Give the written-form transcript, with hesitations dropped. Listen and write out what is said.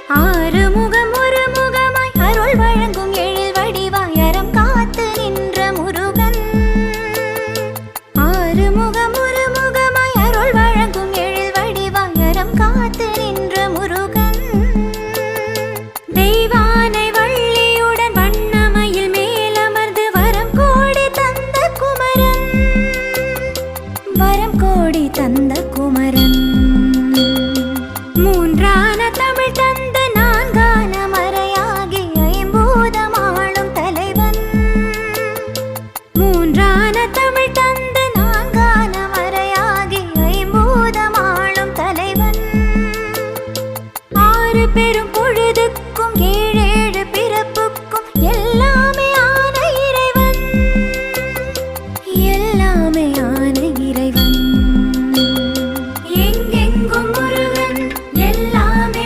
ஆறுமுகம் ஒரு முகமாய் அருள் வழங்கும் எழில் வடிவாய் அறம் காத்து நின்ற முருகன். ஆறுமுகம் ஒரு முகமாய் அருள் வழங்கும் எழில் வடிவாய் அறம் காத்து நின்ற முருகன். தெய்வானை வள்ளியுடன் வண்ணமயில் மேலமர்ந்து வரம் கோடி தந்த குமரன். வரம் கோடி தந்த குமரன். மூன்றான தமிழ் தந்த நான்கான மறையாகி ஐம்பூதமாளும் தலைவன். மூன்றான தமிழ் தந்த நான்கான மறையாகி ஐம்பூதமாளும் தலைவன். ஆறு பெரும்